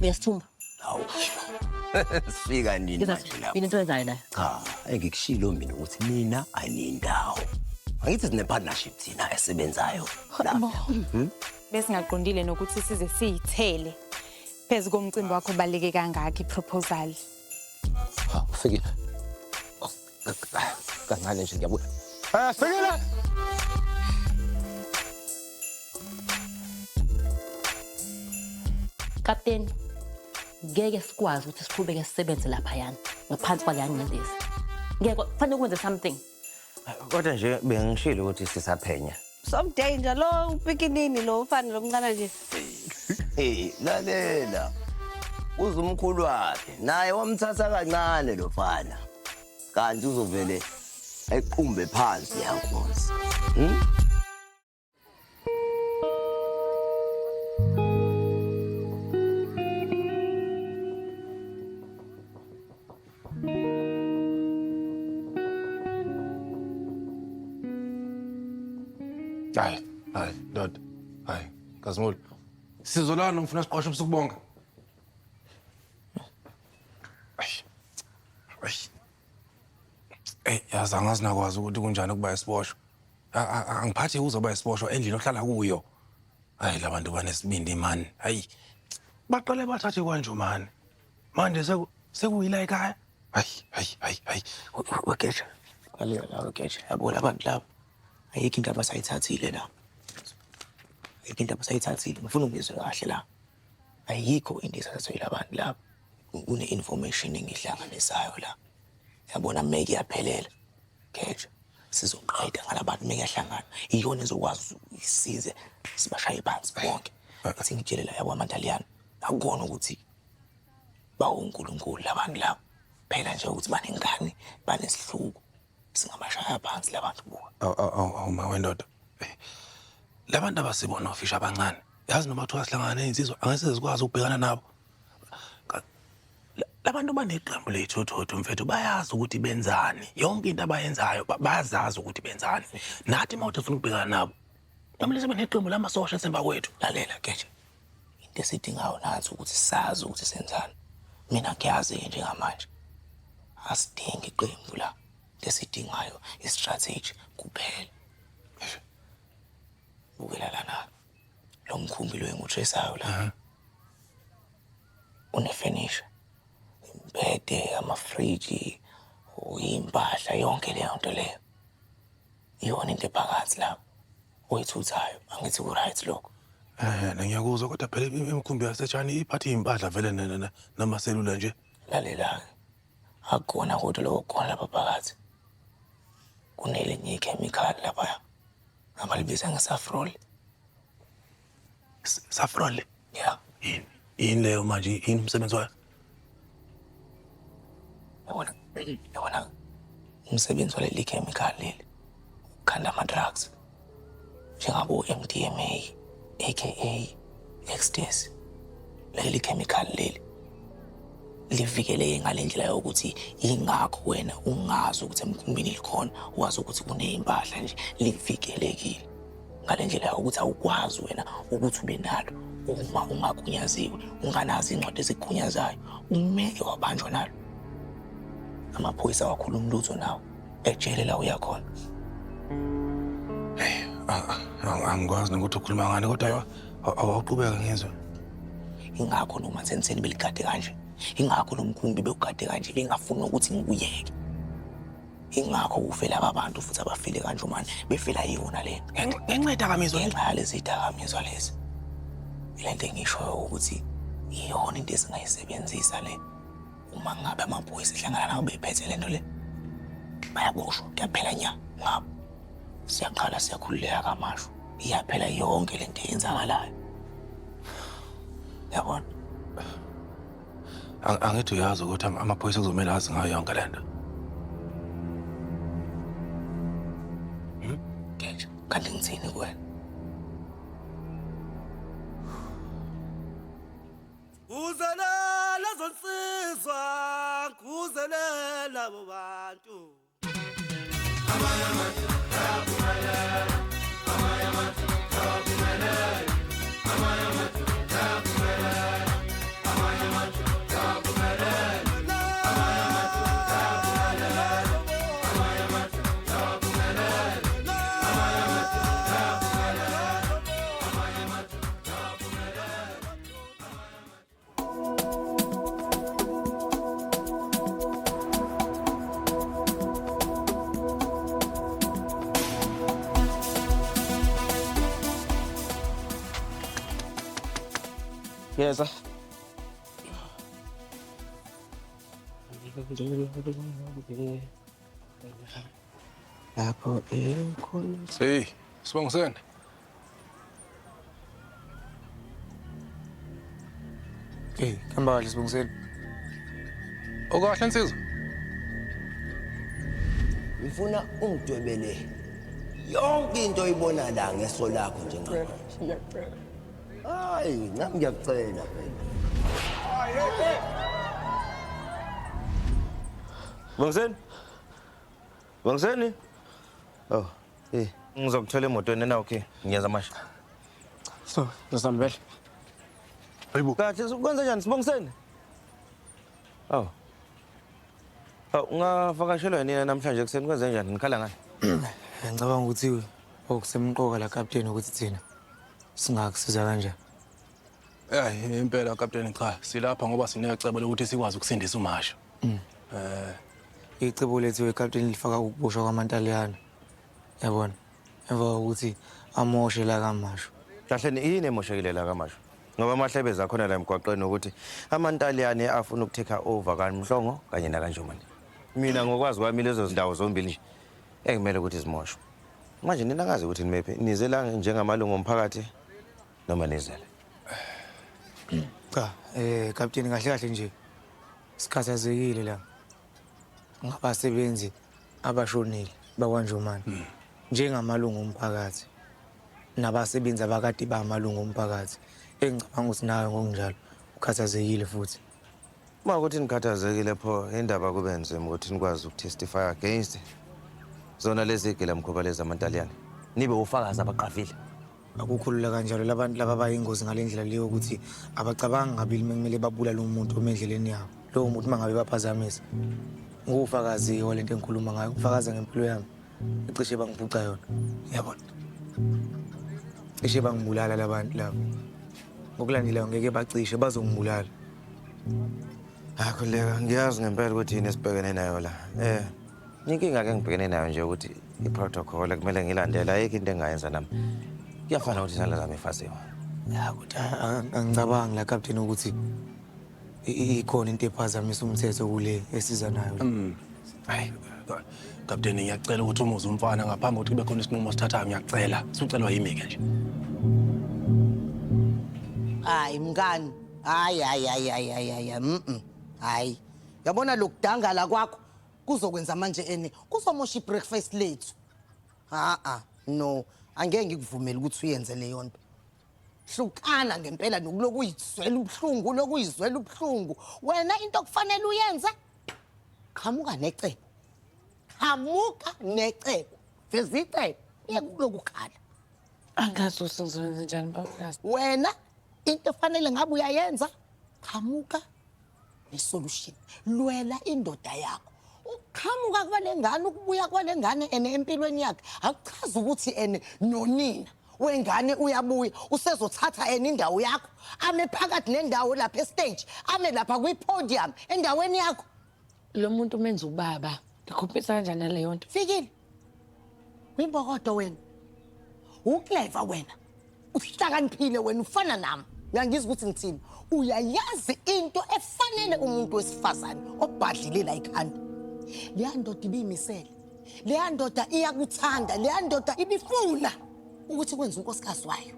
Uyasithuma. Hawu. Sifika nini manje lapha? Mina into enzayo la. Cha, engikushilo mina ukuthi mina anindawo. Angithi sine partnership thina esebenzayo. Besingaqondile nokuthi size siyithele phezulu komcimbi wakho baleke kangaka iproposal. Ha, ufike. Kancane nje ngiyabuya. Fikile. Captain, ngeke sikwazi ukuthi siqhubeke sisebenze lapha yana ngaphansi kwaleyani ngcindezi. Ngeke kufanele ukwenze something. Kodwa nje bengishilo ukuthi sisaphenya. Someday nje lo upikinini lo ufana lomncane nje. Hey, lalela. Uzumkhulu wakhe naye wamthatha kancane lo mfana. Kanti uzovele eqhumbe phansi yankosi. Hayi, Dod. Hayi, Kazimuli. Sizolana ngifuna siqoshe ubusukubonga. Yazi angazi nakwazi ukuthi kunjani ukuba isiboshwa. Angiphathi uzoba isiboshwa endlini ohlala kuyo. Hayi labantu banesibindi man. Hayi. Baqale bathathe kwanje man. Manje sekuyila ekhaya. Hayi. Wakeja. Kale la wakeja. Yabo labantu labo. Ayikho into abasayithathile la. Ayikho into abasayithathile. Ngifuna ungizwe kahle la. Ayikho into esathathile abantu labo. Kune information engihlanganisayo la. Yabona make yaphelela. Keja. Sizoqeda ngalabantu make yahlangana. Iyona ezokwazi isize sibashaye phansi bonke. Athi ngitshelela yabo amantaliyana. Akukona ukuthi bawonkulunkulu labantu labo. Phela nje ukuthi banengane, banesihluku. Singamashaya phansi labantu buka. Awu mawendoda. Labantu abasibona ofisha abancane. Yazi noma kuthiwa sihlangana neinsizwa angeke sikwazi ukubhekana nabo. Labantu baneqembu lethotho mfethu bayazi ukuthi benzani. Yonke into abayenzayo bayazazi ukuthi benzani. Nathi mawuthi ufuna ukubhekana nabo. Namhlanje baneqembu lamasosha esemba kwethu. Lalela keje. Into esidingayo nathi ukuthi sazi ukuthi senzani. Mina ngiyazi njengamanje. Asidingi iqembu la. Lesidingayo istrategy kuphela. Bukela lana. Lo mkhumbi lo engutresayo la. Unefurniture. Imbede, amafriji, impahla yonke leyo nto leyo. Iyona into ephakathi la. Oyithuthayo angithi ku right lokho. Ngiyakuzwa kodwa phela imkhumbi yasetshani iphathi impahla vele namaselula nje. Lalela. Akukona kodwa lokho khona lapha phakathi. Kunelinye ichemical lapha. Abalibiza ngesafrole. Safrole? Yeah. Yini leyo manje yini umsebenzi wayo? Yabona. Umsebenzi waleli chemical leli. Ukhanda ama-drugs. Njengabo MDMA, aka ecstasy. Leli chemical leli livikeleke ngalendlela yokuthi ingakho wena ungazi ukuthi emkhumbini likhona, wazi ukuthi kuneimpahla nje livikelekile. Ngalendlela ukuthi awukwazi wena ukuthi ube nalo uma ungagunyaziwe, unganazi incwadi ezikhunyazayo, umeke wabanjwa nalo. Amaphoyisa wakhuluma lutho nawo ejele la uyakhona. Angikwazi ukuthi ukhuluma ngani kodwa awuqhubeka ngizwe. Ingakho noma senseni belikade kanje. Ingakho lo mkhumbi bewugade kanje bengafuni ukuthi ngikuyeke. Ingakho ufela abantu futhi abafile kanje manje befela yona le. Ngenceda kamizwa ngenxa lezi dakamizwa lezi. Ilento engisho ukuthi iyona into esingayisebenzisa le. Uma ngabe amaphoyisa ehlangana nabo bephethe lento le. Bayaboshwa kuyaphela nya ngabo. Siyaqala siyakhululeka kamasho. Iyaphela yonke lento eyenzakalayo. Yabona? Angithi uyazi ukuthi amaphoyisa kuzomela azi ngayo yonke lento. Keja, kanti ngithini kuwena? Uzelela zonsizwa, kuzelela abo bantu. Yeza. Lapho ekhona. Hey, Sibongisene. Hey, hamba kahle Sibongiseni. Okahle nsizwa. Ngifuna ungidwebele yonke into oyibona la ngeso lakho njengamanje. Hayi, nami ngiyakucela phela. Bongiseni? Oh, ngizokuthola emotweni na okay. Ngiyaza manje. So, ngizambele. Hayibo. Kahle ukwenza njani Sibongiseni? Oh. Ungavakashelwa nina namhlanje kuseni kwenze njani? Nikhala ngani? Ngicabanga ukuthi okusemqoka la captain ukuthi thina singakusiza kanjani. Impela kapteni cha, silapha ngoba sinecebo lokuthi sikwazi ukusindisa uMasha. Icebo lethu weCaptain lifaka ukuboshwa kwamantaliyane. Yabona? Emva kokuthi amoshe la kaMasho. Kahle yini emoshekile la kaMasho? Ngoba amahlebeza khona la emgwaqeni ukuthi amantaliyane afuna ukutake over kaMhlongo kanye nakanjomani. Mina ngokwazi kwami lezo zindawo zombili nje ekumele ukuthi zimoshwe. Manje nina ngazi ukuthi nimephi nizela njengamalungu omphakathi noma nizela. Cha, captain kahle kahle nje. Sikhathazekile la. Ngabasebenzi abashonile bakwanjomani. Njengamalungu omphakathi. Nabasebenzi abakade bamalungu omphakathi. Engicabanga ukuthi nawe ngokunjalo ukhathazekile futhi. Uma ukuthi nikhathazekile pho indaba kube nzima ukuthi nikwazi ukutestify against zona lezi igela mkhoba lezi amantaliyane. Nibe ufakazi abaqavile. Akukhulula kanjalo labantu laba bayingozi ngalendlela leyo ukuthi abacabanga ngabili kumele babula lo muntu omendleleni yabo. Lo muntu mangabe baphazamisa. Ngufakazi walento engikhuluma ngayo, ufakaza ngempilo yami. Icishe bangiphuca yona. Yabona. Cishe bangibulala labantu labo. Ngokulandela ngeke bacishe bazongibulala. Akhuleka ngiyazi ngempela ukuthi yini esibhekene nayo la. Inkinga ke ngibhekene nayo nje ukuthi iprotocol kumele ngilandela ayikho into engayenza nami. Kuyafana ukuthi isandla zami efasiwe. Ya ukuthi angicabangi la captain ukuthi ikhona into ephazamisa umthetho kule esiza nayo. Hayi, kapteni ngiyacela ukuthi umuze umfana ngaphambi kokuthi kube khona isinqumo sithathayo ngiyacela. Sicelwa yimi ke nje. Hayi mngani. Hayi. Hayi. Yabona lokudangala kwakho kuzokwenza manje kuzomosha ibreakfast lethu. No. Angeke ngikuvumele ukuthi uyenze leyo nto. Hlukana ngempela nokulokuyizwela ubhlungu lokuyizwela ubhlungu. Wena into okufanele uyenze qamuka necebo. Qamuka necebo. Vezicebo iyekulokukhala. Angazi usenze njani bafazi. Wena into efanele ngabe uyayenza qamuka nesolution. Lwela indoda yakho. Uqhamuka kwalengane ukubuya kwalengane empilweni yakhe akuchaza ukuthi nonina wengane uyabuya usezothatha indawo yakho ame phakathi nendawo lapha estage ame lapha kwipodium endaweni yakho. Lo muntu umenza ubaba. Ngikhompisa kanjani leyo nto? Fikile. Uyimbokodo wena. Uclever wena. Uhlakaniphile wena ufana nami. Ngiyangizwa ukuthi ngithini. Uyayazi into efanele umuntu wesifazane obhadlile la ikhanda. Leya ndoda ibimisele. Leya ndoda iyakuthanda. Leya ndoda ibifuna ukuthi kwenze unkosikazi wayo.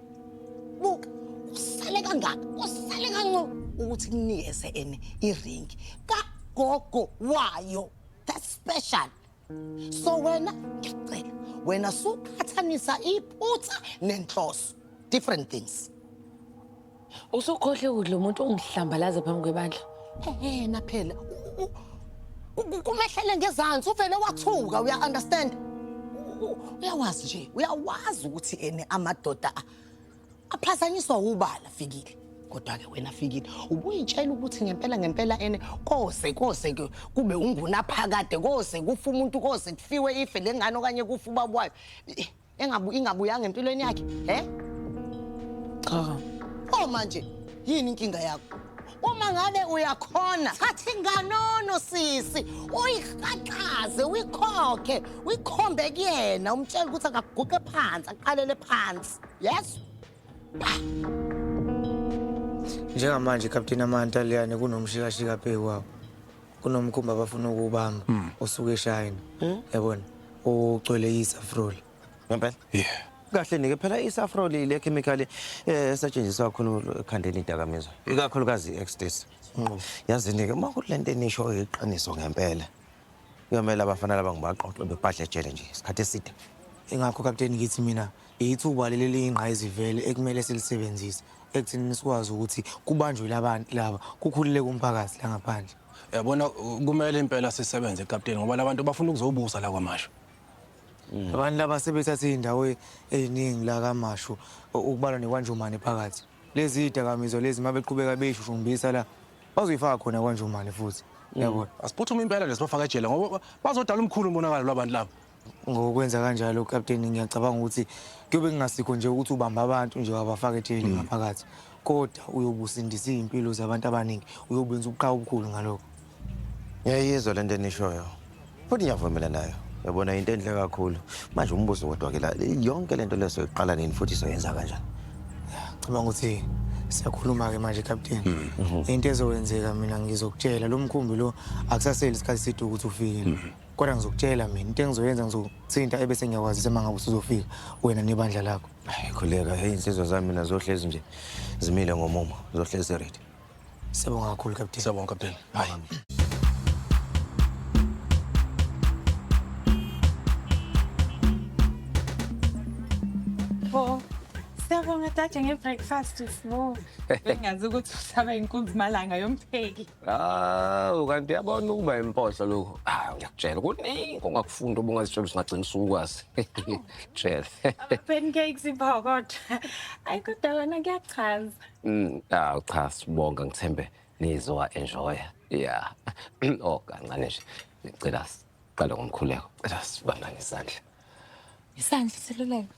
Buka, usale kangaka, usale kancane ukuthi kunikeze iring kagogo wayo. That's special. So wena ngicela, wena suqhathanisa iphutha nenhloso. Different things. Usukhohle ukudla umuntu ungihlambalaza phambi kwebandla. Na phela. Kumehlele ngezansi uvele wathuka uya understand. Uyawazi nje, uyawazi ukuthi amadoda aphazanyiswa ubala Fikile. Kodwa ke wena Fikile, ubuyitshela ukuthi ngempela kose ke kube unguna phakade kose kufa umuntu kose kufiwe ife lengane okanye kufa ubaba wayo. Ingabuyanga empilweni yakhe, Cha. Manje yini inkinga yakho? Uma ngabe uyakhona thatha inganono sisi uyihaqaze uyikhokhe uyikhombe kuyena umtshela ukuthi akaguqe phansi aqalele phansi. Yes? Njengamanje Captain Amantaliyane kunomshikashika phezu kwawo. Kunomkhumba abafuna ukubamba osuke eShayina. Yabona? Ogcwele isafrol. Ngempela? Yeah. Kahle nike phela isafrol ile chemical esetshenziswa kakhulu ekhandeni idakamizwa. Ikakhulukazi ecstasy. Yazi nike makulento enisho iqiniso ngempela. Kuyomela abafana laba ngibaqoqe bebhadle ejele nje isikhathi eside. Ingakho Captain ngithi mina ithuba leli ingqayizivele ekumele silisebenzise. Ekuthini sikwazi ukuthi kubanjwe labantu laba kukhululeke umphakathi la ngaphandle. Yabona kumele impela sisebenze Captain ngoba labantu bafuna ukuzobusa la kwamasho. Abantu laba sebethathe indawo eziningi la kaMashu ukubalwa nekwanjumane phakathi. Lezi idakamizwa lezi mabeqhubeka beyishushumbisa la bazoyifaka khona kwanjumane futhi. Yabona? Asiphuthume impela nje sibafaka ejele ngoba bazodala umkhulu umbonakalo labantu laba. Ngokwenza kanjalo Captain ngiyacabanga ukuthi kuyobe kungasikho nje ukuthi ubamba abantu nje wabafaka ejele ngaphakathi. Kodwa uyobusindisa impilo zabantu abaningi, uyobenza ubuqhawe obukhulu ngalokho. Ngiyayizwa lento enishoyo. Futhi ngiyavumela nayo. Yabona into enhle kakhulu. Manje umbuzo kodwa ke la yonke lento leso iqala nini futhi soyenza kanjani? Ngicabanga ukuthi siyakhuluma ke manje Captain. Into ezokwenzeka mina ngizokutshela lo mkhumbi lo akusaseli isikhathi eside ukuthi ufike. Kodwa ngizokutshela mina into engizoyenza ngizokuthinta ebese ngiyakwazi mangabe usuzofika wena nebandla lakho. Khuleka insizwa zami mina zohlezi nje zimile ngomumo zohlezi ready. Siyabonga kakhulu Captain. Siyabonga Captain. Hayi. Siyabonga Dade ngebreakfast Sbo. Bengazi ukuthi usaba inkunzi malanga yompheki. Kanti yabona ukuba impohlo lokho. Ngiyakutshela kuningi ongakufunda obungazitshela usingagcina usukwazi. Tshela. Pancakes ibhokot. Ayikuda wena kuyachaza. Cha sibonga ngithembe nizowa enjoy. Yeah. Kancane nje. Ngicela siqale ngomkhuleko. Cela sibana ngesandla. Isandla siluleke.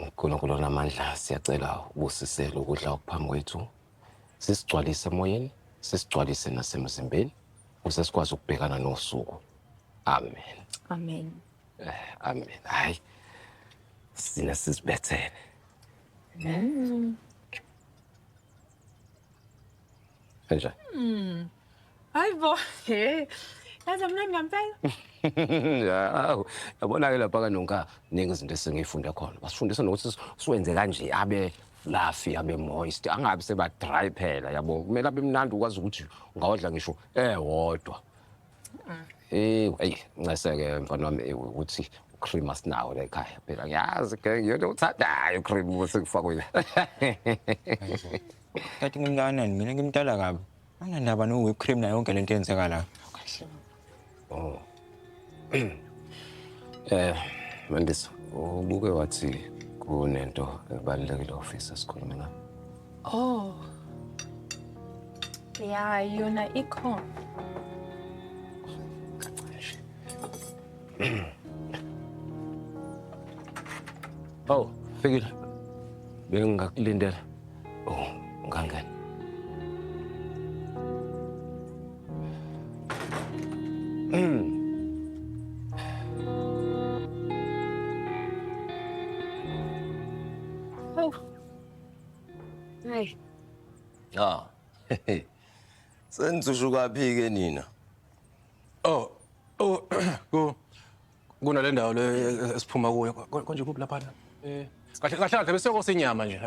Nkulunkulu namandla siyacela ubusisele ukudla okuphambi kwethu. Sisigcwalise emoyeni, sisigcwalise nasemzimbeni, ukuze sikwazi ukubhekana nosuku. Amen. Amen. Amen. Hayi. Sina sisibethene. Enjoy. Hayibo. Yazi mna ngempela. Yabona ke lapha kanonka ningi izinto esengifunda khona. Basifundisa nokuthi siwenze kanje abe fluffy abe moist. Angabi seba dry phela yabo. Kumele abe mnandi ukwazi ukuthi ungawodla ngisho wodwa. Ngaseke mfana wami ukuthi cream asinawo la ekhaya. Phela ngiyazi ke ngiyona uthandayo cream bese kufakwe la. Kathi ngimnganani mina ngimdala kabi. Anganaba no whipped cream na yonke lento yenzeka la. Oh. Mandisa, ubuke wathi kunento ebalulekile office esikhuluma ngayo. Oh. Yeah, yona ikhona. Oh, fikile. Bengakulindela. Oh, ngangani? Oh. Hey. Senizushuka phi ke nina? Kunale ndawo le esiphuma kuyo konje kuphi lapha. Kahle kahle bese kosenyama nje.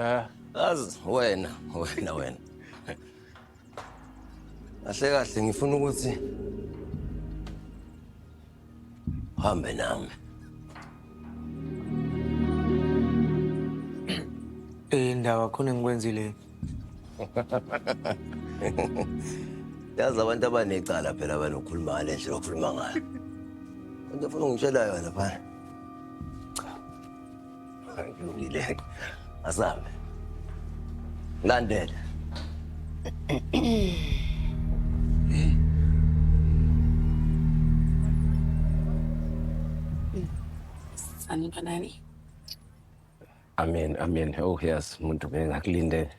Azi wena. Kahle ngifuna ukuthi hambe nami. Indaba khona ngikwenzile. Yazi abantu abanecala phela banokhuluma ngale ndlela okhuluma ngayo. Into ufuna ungitshela yona phana. Cha. Ngilungile. Asambe. Landela. Sanibonani. Amen. Oh yes, umuntu bengakulindele.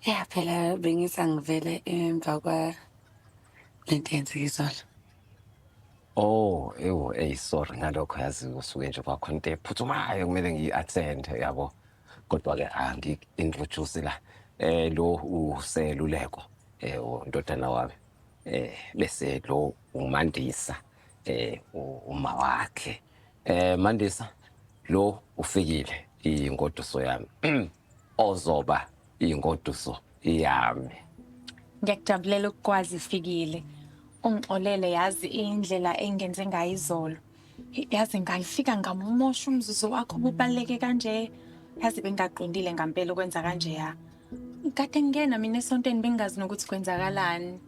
Yeah, phela bengisangivele emva kwa lento yenzekizolo. Oh, sorry ngalokho yazi usuke nje kwakhona into ephuthumayo kumele ngiyi-attend yabo. kodwa ke angi-introduce la lo useluleko undodana wami bese lo uMandisa uma wakhe Mandisa lo ufikile ingoduso yami ozoba ingoduso yami. Ngiyakujabulela ukukwazi ifikile. Ungixolele yazi indlela engenze ngayo izolo. Yazi ngayifika ngamosha umzuzu wakho obubaleke kanje. Yazi bengaqondile ngempela ukwenza kanje ya. Kade ngena mina esontweni bengazi nokuthi kwenzakalani.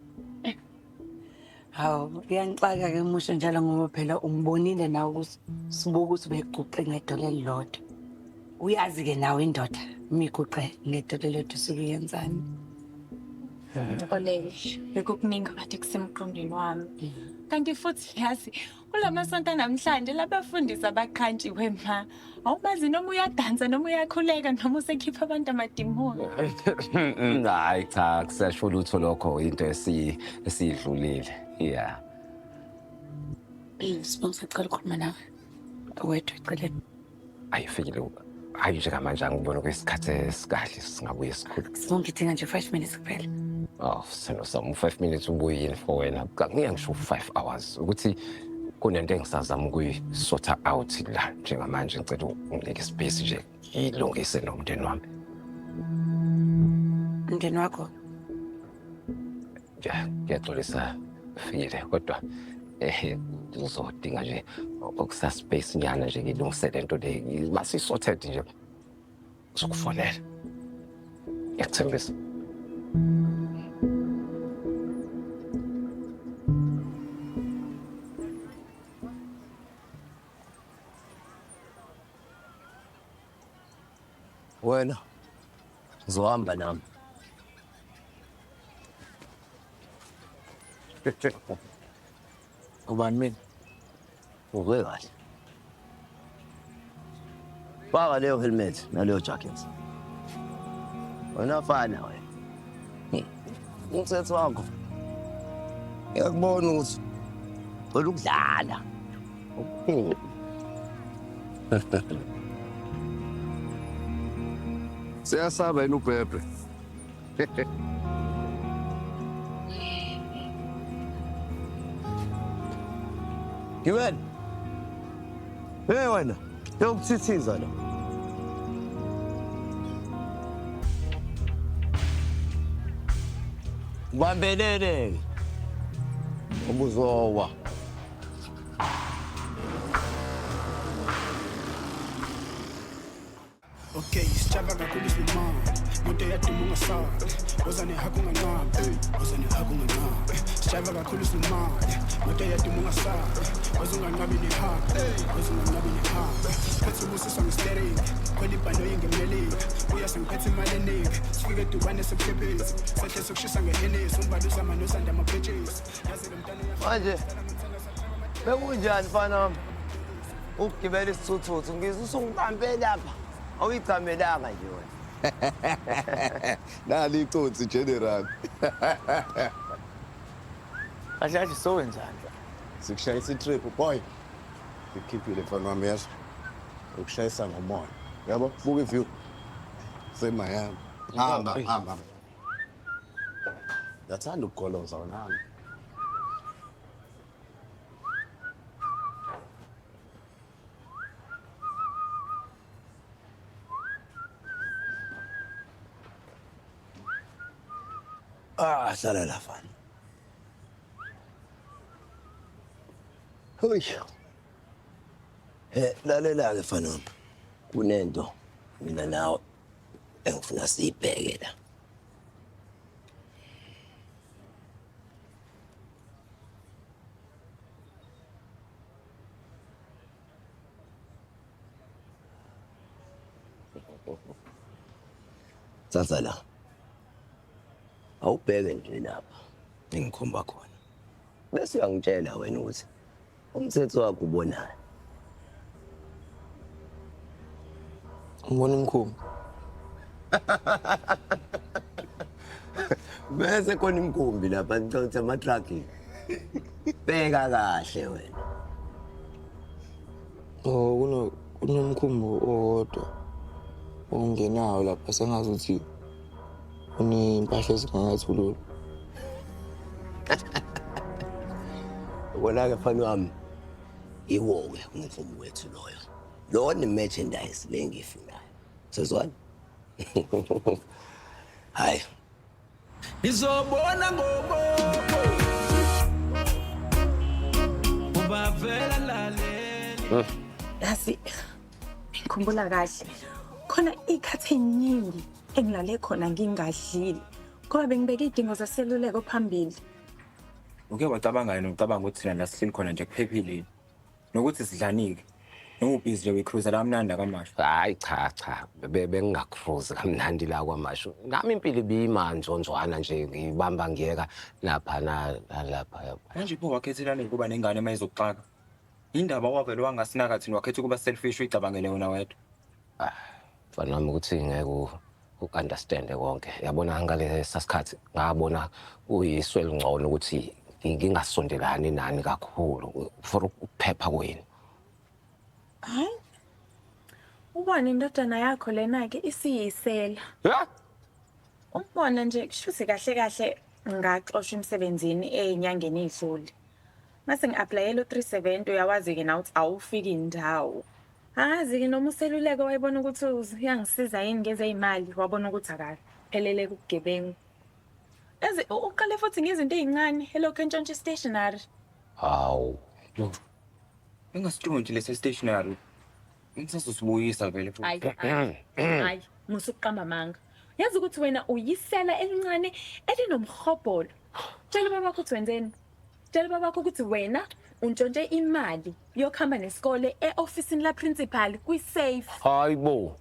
Hawu, iyangixaka ke musho njalo ngoba phela ungibonile nawe ukuthi sibuka ukuthi beguqe ngedolo elilodwa. Uyazi ke nawe indoda miguqe ngedolo elilodwa sikuyenzani. Ngixolele. Bekukuningi kade kusemqondweni wami. Kanti futhi yazi kulamasonto namhlanje labafundisi abakhantshiwe ma. Awubazi noma uyadansa noma uyakhuleka noma usekhipha abantu amadimoni. Hayi cha kusasho lutho lokho into esiyidlulile. Yeah. Sponsor cala ukukhuluma nawe. Wedwa eceleni. Ayifikile. Hayi njengamanje angibona kwesikhathi esikahle singabuye isikhulu. Ngidinga nje 5 minutes kuphela. Oh, seno some 5 minutes ubuyile for wena. Ngiyangisho 5 hours ukuthi kunento engisazama ukuyisota out la njengamanje ngicela unginike space nje ilungise nomndeni wami. Umndeni wakho? Ja, ngiyaxolisa fikile kodwa ngizodinga nje okusa space nyana nje ngilungisele into le basisorted nje sokufonela. Ngiyathembisa. Wena zohamba nami. Ubani mina? Uzwe kahle. Faka leyo helmet naleyo jacket. Wena fana wena. Umthetho wakho. Ngiyakubona ukuthi ukudlala. Ukuphila. Siyasaba yini ubhebhe? Given. Hey wena, yokuthithiza lo. Bambelele. Ubuzowa. Okay, sichava kakhulu isimama. Muntu yaduma ungasawa. Wozane haku ngancaba. Wozane haku ngancaba. Sichava kakhulu isimama. Muntu yaduma ungasawa. Wozunganqabi nehamba. Wozunganqabi nehamba. Phethe ubusiswa ngisitering. Khona ibhano yengemelile. Uya sengiphethe imali eningi. Sifike dubane sephephezi. Sehle sokushisa ngehenesi. Umbaluza amanosa ndamaphetshezi. Yazi lo mntana manje. Bekunjani mfana wami? Ukugibela isithuthuthi ngizwe usungibambe lapha. Awuyicamelanga nje wena. Nali icotsi general. Kahle sowenzani? Sikushayisa itrip boy. Ngikhiphile mfana wami yazi. Ukushayisa ngomoya. Yabo buka iview. Semiami. Hamba. Yathanda ukugoloza wena. Hlala la fana. Hoy. Lalela ke fana wami. Kunento mina nawe engifuna siyibheke la. Sasa la. Awubheke nje lapha engikhomba khona bese uyangitshela wena ukuthi umthetho wakho ubonani. Ngibona imkhumbi. Bese khona imkhumbi lapha ngicela ama-truck. Bheka kahle wena. Oh kunomkhumbi owodwa. ungenawo lapha sengazi ukuthi unimpahla ezingangathulula. Wona-ke mfana wami iwo-ke umvumo wethu loyo. Lona merchandise le engiyifunayo. Sezwana? Hayi. Ngizobona ngobo. Ubavela lalela. Yazi ngikhumbula kahle. Khona ikhathi eningi engilale khona ngingadlile. Ngoba bengibeka idingo zaseluleko phambili. Uke wacabanga yini ucabanga ukuthi thina la sihleli khona nje kuphephile nokuthi sidlanike nobhizi nje wecruise la mnanda kamasho. Hayi cha bengingacruise kamnandi la kwamasho. Nami impilo ibiyimanzonzwana nje ngibamba ngiyeka lapha lapha. Manje pho wakhethelana ukuba nengane mayizokuxaka. Indaba wavele wangasinaka thina wakhetha ukuba selfish uyicabangele wona wedwa. Mfana wami ukuthi ngeke u-understand konke. Yabona ngale sasikhathi ngabona uyiswele ngcono ukuthi ngingasondelani nani kakhulu for ukuphepha kwenu. Hayi. Ubona indodana yakho lena ke isiyisela. Ya? Umbona nje kushuthi kahle ngaxoshwa emsebenzini ezinyangeni ezidlule. Mase ngi-applyela u370 uyawazi ke na uthi awufiki indawo. Angazi ke noma useluleko wayibona ukuthi uyangisiza yini ngeze imali wabona ukuthi akala. Phelele kugebengu. Eze uqale futhi ngezinto ezincane hello Kentshontshe stationery. Hawu. Engasitshontshe lese stationery. Ngisazosibuyisa vele futhi. Hayi, musuqamba manga. Yazi ukuthi wena uyisela elincane elinomhobholo. Tshela baba ukuthi wenzeni? Tshela baba ukuthi wena untshontshe imali yokuhamba nesikole e-officeini la principal kwi-safe. Hayibo.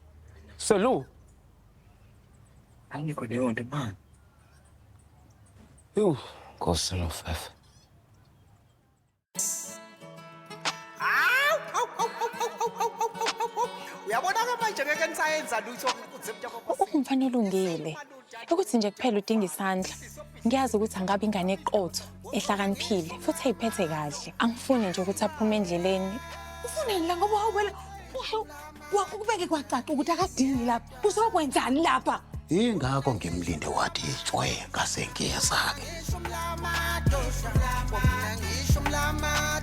Selu. Angikho leyo nto man. Nkosi no5. Uyabona ke manje ngeke nisayenza lutho ukuthi Umfana olungile. Ukuthi nje kuphela udinga isandla. Ngiyazi ukuthi angabe ingane eqotho, ehlakaniphile futhi ayiphethe kahle. Angifuni nje ukuthi aphume endleleni. Ufuneni la ngoba wena wakubeke kwacaca ukuthi akadingi lapha. Uzokwenzani lapha? Ingakho ngimlinde wathi ijwe ngase ngiyeza-ke. ngisho mlama